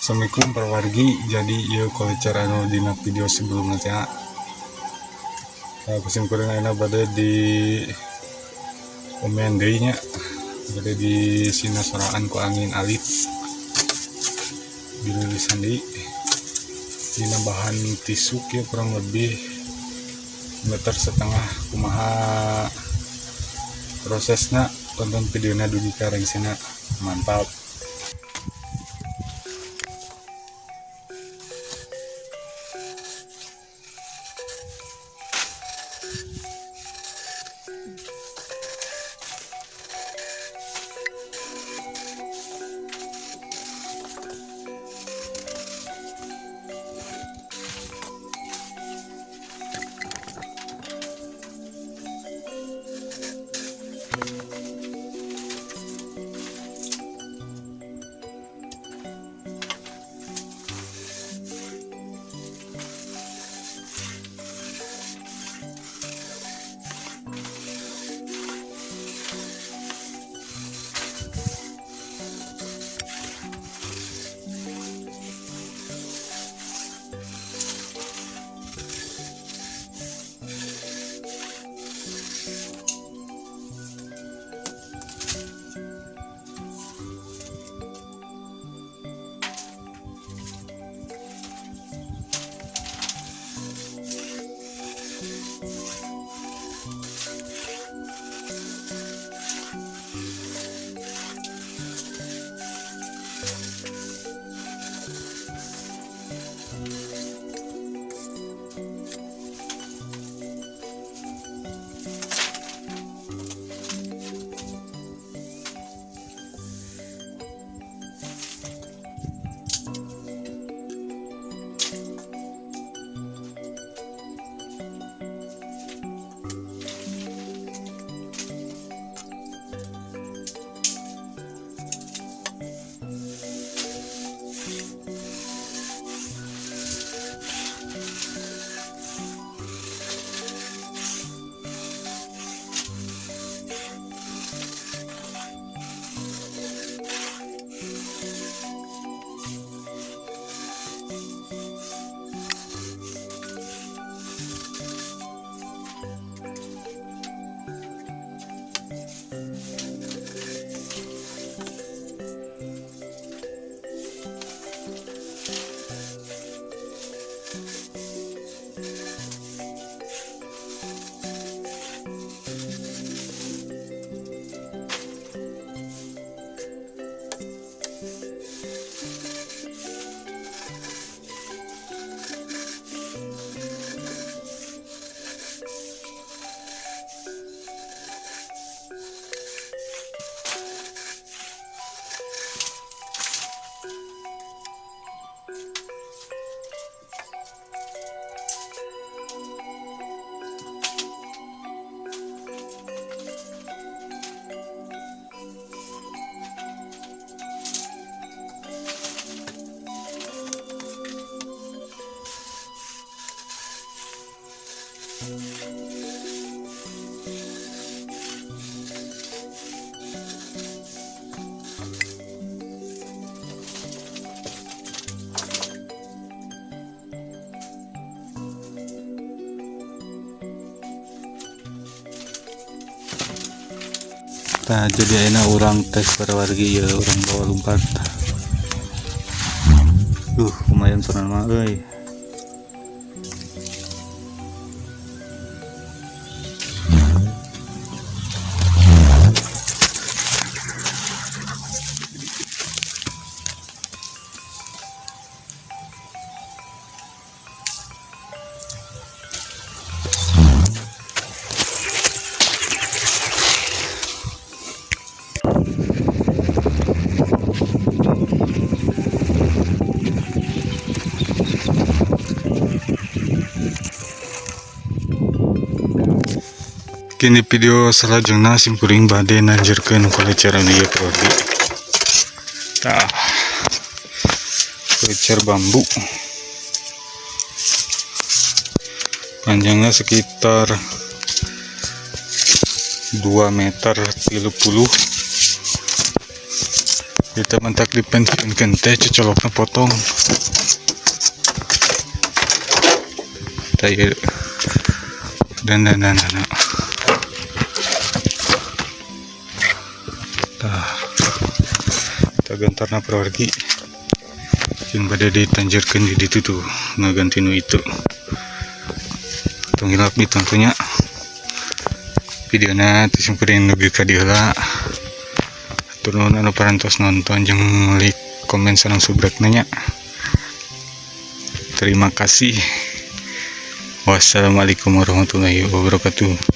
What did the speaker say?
Assalamualaikum para wargi. Jadi ieu culture anu dina video sebelumnya teh kusim-kuring ayeuna bade di omean deui nya, bade di sinasoraan ku angin alit dililisan deui dina bahan tisu kieu kurang lebih meter setengah. Kumaha prosesna tonton videona dugi ka rengsina. Mantap. Nah, jadi ayeuna urang tes para wargi ya, urang bawa lumpat. Lumayan soran mah euy. Kini video selanjutnya simkuring bade nanjurkeun culture ieu prodi. Tah. Culture bambu. Panjangnya sekitar 2 meter 30. Kita mentak dipensiunkan teh cocolokna potong. Tayo dan. Tah. Kita gantarna perwargi. Yang pada ditanjurkan di itu tuh ngaganti nu itu. Tong hilap di tentunya. Videona disimperin lebih ka diheula. Turun anu parantos nonton jeung like, komen sareng subrek nanya. Terima kasih. Wassalamualaikum warahmatullahi wabarakatuh.